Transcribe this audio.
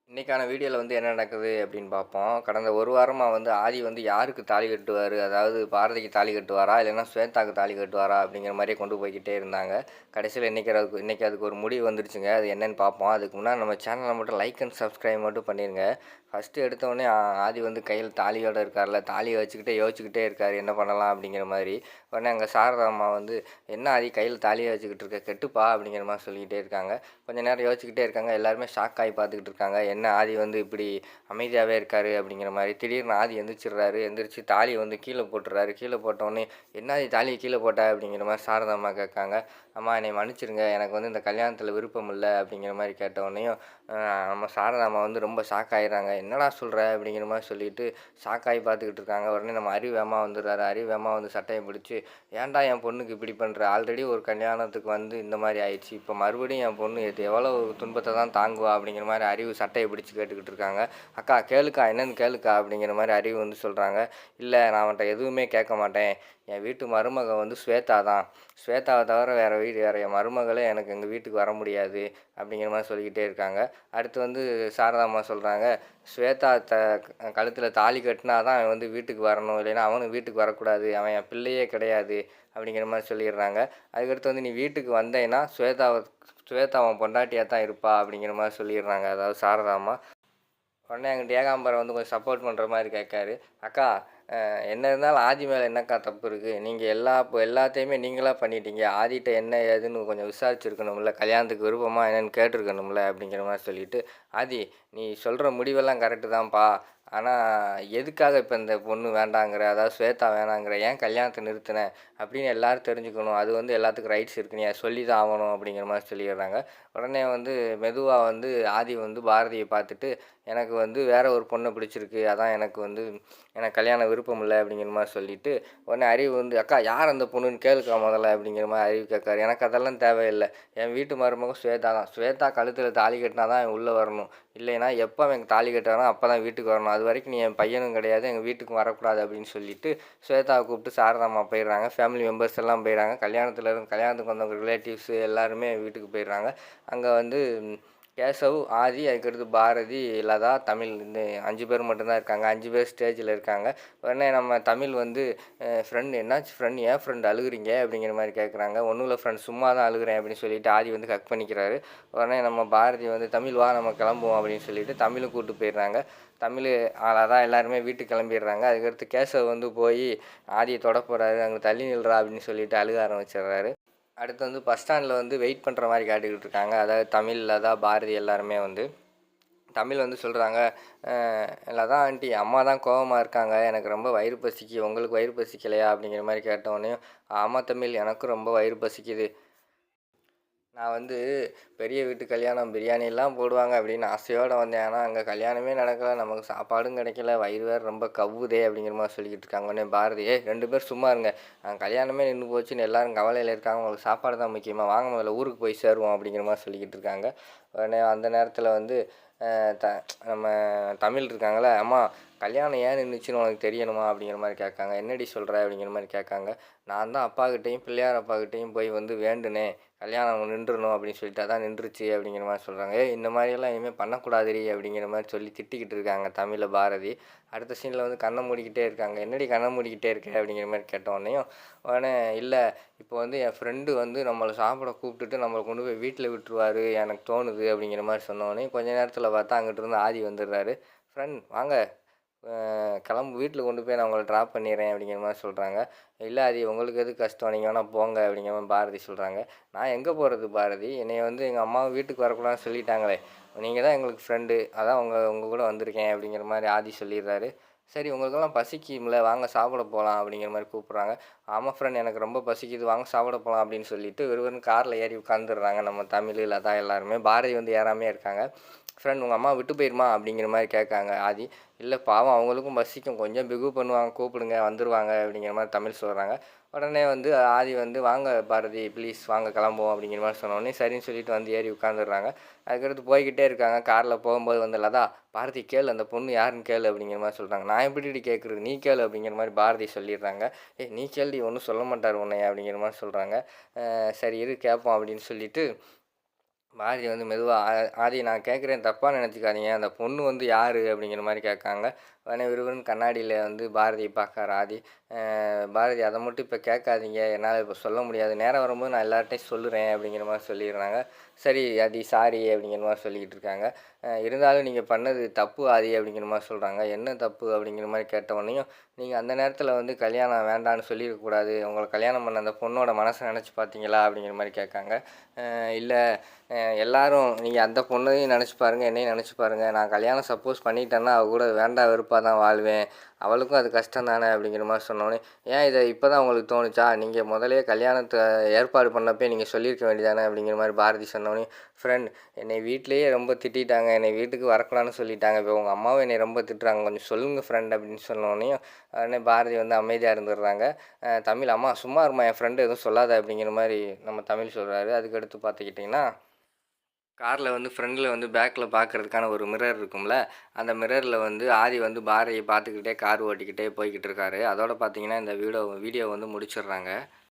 இன்னைக்கான வீடியோல என்ன நடக்குது அப்படின்னு பார்ப்போம். கடந்த 1 வாரமா ஆதி யாருக்கு தாலி கட்டுவாரு? அதாவது பாரதிக்கு தாலி கட்டுவாரா? இல்லைன்னா ஸ்வேதாக்கு தாலி கட்டுவாரா? அப்படிங்கிற மாரியே கொண்டு போய்க்கிட்டே இருந்தாங்க. கடைசியில இன்னைக்கு அதுக்கு ஒரு முடிவு வந்துருச்சுங்க. அது என்னன்னு பார்ப்போம். அதுக்கு முன்னாடி நம்ம சேனல மட்டும் லைக் அண்ட் சப்ஸ்கிரைப் மட்டும் பண்ணிருங்க. ஃபர்ஸ்ட்டு எடுத்தோனே ஆதி கையில தாலியோட இருக்கார்ல, தாலிய வச்சுக்கிட்டே யோசிச்சுக்கிட்டே இருக்காரு. என்ன பண்ணலாம்? அப்படிங்கிற மாரி. உடனே அங்க சாரதா அம்மா "என்ன ஆதி கையில தாலிய வச்சுக்கிட்டு இருக்க? கெட்டுப்பா" அப்படிங்கிற மாரி சொல்லிக்கிட்டே இருக்காங்க. கொஞ்ச நேரம் யோசிச்சுக்கிட்டே இருக்காங்க. எல்லாருமே ஷாக் ஆகி பார்த்துக்கிட்டு இருக்காங்க. என்ன ஆதி இப்படி அமைதியாவே இருக்காரு அப்படிங்கிற மாரி. திடீர்னு ஆதி எந்திரிச்சிடுறாரு. எந்திரிச்சு தாலிய கீழ போட்டுறாரு. கீழ போட்டோனே, "என்ன ஆதி தாலிய கீழ போட்ட?" அப்படிங்கிற மாரி சாரதா அம்மா கேட்காங்க. "அம்மா என்னைய மன்னிச்சிடுங்க. எனக்கு இந்த கல்யாணத்துல விருப்பம் இல்ல." அப்படிங்கிற மாரி கேட்டவுடனேயும், நம்ம சாரதா அம்மா ரொம்ப ஷாக் ஆயிடுறாங்க. "என்னடா சொல்ற?" அப்படிங்கிற மாரி சொல்லிட்டு ஷாக் ஆகி பார்த்துக்கிட்டு இருக்காங்க. உடனே நம்ம அறிவு வேகமா வந்துடுறாரு. அறிவு வேகமா சட்டைய பிடிச்சு, "ஏன்டா என் பொண்ணுக்கு இப்படி பண்ற? ஆல்ரெடி ஒரு கல்யாணத்துக்கு இந்த மாரி ஆயிடுச்சு. இப்போ மறுபடியும் என் பொண்ணு எவ்வளோ துன்பத்த தான் தாங்குவா?" அப்படிங்கிற மாரி அறிவு சட்டைய பிடிச்சு கேட்டுக்கிட்டு இருக்காங்க. "அக்கா கேளுக்கா, என்னன்னு கேளுக்கா" அப்படிங்கிற மாரி அறிவு சொல்றாங்க. "இல்ல நான் அவன்ட்ட எதுவுமே கேட்க மாட்டேன். என் வீட்டு மருமக ஸ்வேதா தான். ஸ்வேதாவ தவிர வேற என் மருமகளே எனக்கு எங்க வீட்டுக்கு வர முடியாது." அப்படிங்கிற மாரி சொல்லிக்கிட்டே இருக்காங்க. அடுத்து சாரதா அம்மா சொல்றாங்க, "ஸ்வேதா கழுத்துல தாலி கட்டுனா தான் அவன் வீட்டுக்கு வரணும். இல்லைன்னா அவனும் வீட்டுக்கு வரக்கூடாது. அவன் என் பிள்ளையே கிடையாது." அப்படிங்கிற மாரி சொல்லிடுறாங்க. அதுக்கடுத்து "நீ வீட்டுக்கு வந்தேன்னா ஸ்வேதா உன் பொண்டாட்டியா தான் இருப்பா." அப்படிங்கிற மாரி சொல்லிடுறாங்க. அதாவது சாரதா அம்மா. உடனே அங்கிட்டு ஏகாம்பரம் கொஞ்சம் சப்போர்ட் பண்ணுற மாதிரி கேட்காரு. "அக்கா, என்ன இருந்தாலும் ஆதி மேலே என்னக்கா தப்பு இருக்குது? நீங்கள் எல்லாத்தையுமே நீங்களாக பண்ணிட்டீங்க. ஆதிட்ட என்ன ஏதுன்னு கொஞ்சம் விசாரிச்சுருக்கணும்ல, கல்யாணத்துக்கு விருப்பமா என்னன்னு கேட்டிருக்கணும்ல." அப்படிங்கிற மாதிரி சொல்லிட்டு, "ஆதி, நீ சொல்கிற முடிவெல்லாம் கரெக்டு தான்ப்பா. ஆனால் எதுக்காக இப்போ இந்த பொண்ணு வேண்டாங்கிற, அதாவது ஸ்வேதா வேணாங்கிற, ஏன் கல்யாணத்தை நிறுத்தின அப்படின்னு எல்லாரும் தெரிஞ்சுக்கணும். அது எல்லாத்துக்கும் ரைட்ஸ் இருக்கு. நீ சொல்லி தான் ஆகணும்." அப்படிங்கிற மாதிரி சொல்லிடுறாங்க. உடனே மெதுவாக ஆதி பாரதியை பார்த்துட்டு, "எனக்கு வேற ஒரு பொண்ணை பிடிச்சிருக்கு. அதான் எனக்கு கல்யாண விருப்பம் இல்லை." அப்படிங்கிற மாதிரி சொல்லிட்டு, உடனே அறிவு "அக்கா, யார் அந்த பொண்ணுன்னு கேளுக்கா முதல்ல." அப்படிங்கிற மாதிரி அறிவு கேட்காரு. "எனக்கு அதெல்லாம் தேவையில்லை. என் வீட்டு மருமக ஸ்வேதா தான். ஸ்வேதா கழுத்தில் தாலி கட்டினா தான் அவன் உள்ளே வரணும். இல்லைன்னா எப்போ அவன் தாலி கட்டுறானோ அப்போ தான் வீட்டுக்கு வரணும். அது வரைக்கும் நீ என் பையனும் கிடையாது, எங்கள் வீட்டுக்கும் வரக்கூடாது." அப்படின்னு சொல்லிட்டு ஸ்வேதாவை கூப்பிட்டு சாரதாம்மா போயிடுறாங்க. ஃபேமிலி மெம்பர்ஸ் எல்லாம் போயிடுறாங்க. கல்யாணத்துக்கு வந்தவங்க ரிலேட்டிவ்ஸு எல்லாருமே வீட்டுக்கு போயிடுறாங்க. அங்கே கேசவ், ஆதி, அதுக்கடுத்து பாரதி, லதா, தமிழ், இந்த 5 பேர் மட்டும்தான் இருக்காங்க. 5 பேர் ஸ்டேஜில் இருக்காங்க. உடனே நம்ம தமிழ் "ஃப்ரெண்ட், என்னாச்சு ஃப்ரெண்ட்? ஏன் ஃப்ரெண்ட் அழுகுறீங்க?" அப்படிங்கிற மாதிரி கேட்குறாங்க. "ஒன்றும் இல்லை ஃப்ரெண்ட், சும்மா தான் அழுகுறேன்." அப்படின்னு சொல்லிட்டு ஆதி ஹக் பண்ணிக்கிறாரு. உடனே நம்ம பாரதி "தமிழ் வா, நம்ம கிளம்புவோம்." அப்படின்னு சொல்லிட்டு தமிழும் கூப்பிட்டு போயிடுறாங்க. தமிழ், லதா எல்லாருமே வீட்டுக்கு கிளம்பிடுறாங்க. அதுக்கடுத்து கேசவ் போய் ஆதியை தொட போகிறாரு. "அங்கே தள்ளி நில்றா" அப்படின்னு சொல்லிட்டு அழுக ஆரம்பிச்சிடுறாரு. அடுத்து பஸ் ஸ்டாண்டில் வெயிட் பண்ணுற மாதிரி காட்டிக்கிட்டு இருக்காங்க. அதாவது தமிழ், லதா, பாரதி எல்லாருமே தமிழ் சொல்கிறாங்க, "லதா ஆண்டி, அம்மா தான் கோவமாக இருக்காங்க. எனக்கு ரொம்ப வயிறு பசிக்கு. உங்களுக்கு வயிறு பசிக்கலையா?" அப்படிங்கிற மாதிரி கேட்டோடனே, "ஆமாம் தமிழ், எனக்கும் ரொம்ப வயிறு பசிக்குது. நான் பெரிய வீட்டு கல்யாணம், பிரியாணிலாம் போடுவாங்க அப்படின்னு ஆசையோடு வந்தேன். ஆனால் அங்கே கல்யாணமே நடக்கலை. நமக்கு சாப்பாடும் கிடைக்கல. வயிறு வேறு ரொம்ப கவ்வுதே." அப்படிங்கிற மாதிரி சொல்லிக்கிட்டு இருக்காங்க. உடனே பாரதி, 2 பேர் சும்மா இருங்க. கல்யாணமே நின்று போச்சுன்னு எல்லாரும் கவலையில் இருக்காங்க. உங்களுக்கு சாப்பாடு தான் முக்கியமாக, வாங்க முதல்ல ஊருக்கு போய் சேருவோம்." அப்படிங்கிற மாதிரி சொல்லிக்கிட்டு இருக்காங்க. உடனே அந்த நேரத்தில் த நம்ம தமிழ் இருக்காங்களே, "அம்மா, கல்யாணம் ஏன் நின்றுச்சுன்னு உனக்கு தெரியணுமா?" அப்படிங்கிற மாதிரி கேட்காங்க. "என்னடி சொல்கிற?" அப்படிங்கிற மாதிரி கேட்காங்க. "நான் தான் அப்பாக்கிட்டேயும் பிள்ளையார் அப்பாக்கிட்டேயும் போய் வேண்டுனேன், கல்யாணம் நின்றுணும் அப்படின்னு சொல்லிட்டு, அதான் நின்றுச்சு." அப்படிங்கிற மாதிரி சொல்கிறாங்க. "ஏய், இந்த மாதிரியெல்லாம் இனிமேல் பண்ணக்கூடாதுடி." அப்படிங்கிற மாதிரி சொல்லி திட்டிக்கிட்டு இருக்காங்க தமிழை பாரதி. அடுத்த சீனில் கண்ணை மூடிக்கிட்டே இருக்காங்க. "என்னடி கண்ணை மூடிக்கிட்டே இருக்க?" அப்படிங்கிற மாதிரி கேட்டோடனையும், உடனே "இல்லை, இப்போ என் ஃப்ரெண்டு நம்மளை சாப்பிட கூப்பிட்டுட்டு நம்மளை கொண்டு போய் வீட்டில் விட்டுருவாரு எனக்கு தோணுது." அப்படிங்கிற மாதிரி சொன்னோடனே கொஞ்ச நேரத்தில் பார்த்தா அங்கிட்டிருந்து ஆதி வந்துடுறாரு. "ஃப்ரெண்ட் வாங்க, கிளம்பு, வீட்டில் கொண்டு போய் நான் உங்களை ட்ராப் பண்ணிடுறேன்." அப்படிங்கிற மாதிரி சொல்கிறாங்க. "இல்லை ஆதி, உங்களுக்கு எது கஷ்டம், நீங்கள் வேணால் போங்க." அப்படிங்கிற மாதிரி பாரதி சொல்கிறாங்க. "நான் எங்கே போகிறது பாரதி? என்னைய எங்கள் அம்மாவை வீட்டுக்கு வரக்கூடாதுன்னு சொல்லிட்டாங்களே. நீங்கள் தான் எங்களுக்கு ஃப்ரெண்டு, அதான் உங்கள் கூட வந்திருக்கேன்." அப்படிங்கிற மாதிரி ஆதி சொல்லிடுறாரு. "சரி, உங்களுக்கெல்லாம் பசிக்கும்ல, வாங்க சாப்பிட போகலாம்." அப்படிங்கிற மாதிரி கூப்பிட்றாங்க. "ஆமாம் ஃப்ரெண்ட், எனக்கு ரொம்ப பசிக்குது, வாங்க சாப்பிட போகலாம்." அப்படின்னு சொல்லிட்டு விறுவிறுன்னு காரில் ஏறி உட்காந்துடுறாங்க நம்ம தமிழ், லதா எல்லாருமே. பாரதி ஏறாமே இருக்காங்க. "ஃப்ரெண்ட், உங்கள் அம்மா விட்டு போயிருமா?" அப்படிங்கிற மாதிரி கேட்காங்க ஆதி. "இல்லை பாவம், அவங்களுக்கும் பசிக்கும், கொஞ்சம் பிகு பண்ணுவாங்க, கூப்பிடுங்க வந்துடுவாங்க." அப்படிங்கிற மாதிரி தமிழ் சொல்கிறாங்க. உடனே ஆதி "வாங்க பாரதி, ப்ளீஸ் வாங்க கிளம்புவோம்." அப்படிங்கிற மாதிரி சொன்னோடனே சரின்னு சொல்லிட்டு ஏறி உட்காந்துடுறாங்க. அதுக்கடுத்து போய்கிட்டே இருக்காங்க. காரில் போகும்போது "லதா, பாரதி கேளு, அந்த பொண்ணு யாருன்னு கேளு." அப்படிங்கிற மாதிரி சொல்கிறாங்க. "நான் எப்படிடி கேட்குறது, நீ கேளு." அப்படிங்கிற மாதிரி பாரதி சொல்லிடுறாங்க. "ஏய், நீ கேள்டி, ஒன்றும் சொல்ல மாட்டார் உன்னைய." அப்படிங்கிற மாதிரி சொல்கிறாங்க. "சரி இரு கேட்போம்." அப்படின்னு சொல்லிட்டு பாரதி வந்து மெதுவா ஆதி நான் கேட்குறேன் தப்பா நினச்சிக்காதீங்க. அந்த பொண்ணு வந்து யாரு? அப்படிங்கிற மாரி கேட்காங்க. உடனே விறுவிறுன்னு கண்ணாடியில வந்து பாரதிய பார்க்குறாரு ஆதி. பாரதி அத மட்டும் இப்ப கேட்காதீங்க. என்னால இப்ப சொல்ல முடியாது. நேரம் வரும்போது நான் எல்லார்ட்டயும் சொல்லுறேன் அப்படிங்கிற மாரி சொல்லிடுறாங்க. சரி ஆதி சாரி அப்படிங்கிற மாரி சொல்லிக்கிட்டு இருக்காங்க. இருந்தாலும் நீங்க பண்ணது தப்பு ஆதி அப்படிங்கிற மாரி சொல்றாங்க. என்ன தப்பு? அப்படிங்கிற மாரி கேட்ட உடனேயும், நீங்க அந்த நேரத்துல வந்து கல்யாணம் வேண்டான்னு சொல்லியிருக்கக்கூடாது. உங்கள கல்யாணம் பண்ண அந்த பொண்ணோட மனச நெனச்சு பார்த்தீங்களா? அப்படிங்கிற மாரி கேட்காங்க. இல்ல எல்லாரும் நீங்க அந்த பொண்ணையும் நெனச்சு பாருங்க, என்னையும் நெனச்சு பாருங்க. நான் கல்யாணம் சப்போஸ் பண்ணிட்டேன்னா, அவ கூட வேண்டா வெறுப்பா தான் வாழ்வேன். அவளுக்கும் அது கஷ்டம் தானே அப்படிங்கிற மாரி சொன்னோனே, ஏன் இத இப்ப தான் உங்களுக்கு தோணுச்சா? நீங்க முதல்லயே கல்யாணத்த ஏற்பாடு பண்ணப்பயே நீங்க சொல்லியிருக்க வேண்டியதானே அப்படிங்கிற மாரி பாரதி சொன்னோனே, ஃப்ரெண்ட் என்னை வீட்லயே ரொம்ப திட்டிட்டாங்க. என்னை வீட்டுக்கு வரக்கூடாதுன்னு சொல்லிட்டாங்க. இப்போ உங்க அம்மாவும் என்னைய ரொம்ப திட்டுறாங்க. கொஞ்சம் சொல்லுங்க ஃப்ரெண்ட் அப்படின்னு சொன்னோனேயும், உடனே பாரதி வந்து அமைதியா இருந்துடுறாங்க. தமிழ் அம்மா சும்மா இரும்மா என் ஃப்ரெண்ட் எதுவும் சொல்லாத அப்படிங்கிற மாரி நம்ம தமிழ் சொல்றாரு. அதுக்கடுத்து பார்த்துக்கிட்டிங்கன்னா கார்ல வந்து ஃப்ரண்ட்ல வந்து பேக்ல பார்க்கறதுக்கான ஒரு மிரர் இருக்கும்ல, அந்த மிரர்ல வந்து ஆதி வந்து பாரதிய பார்த்துக்கிட்டே கார் ஓட்டிக்கிட்டே போய்க்கிட்டு இருக்காரு. அதோட பார்த்தீங்கன்னா, இந்த வீடியோ வந்து முடிச்சிடுறாங்க.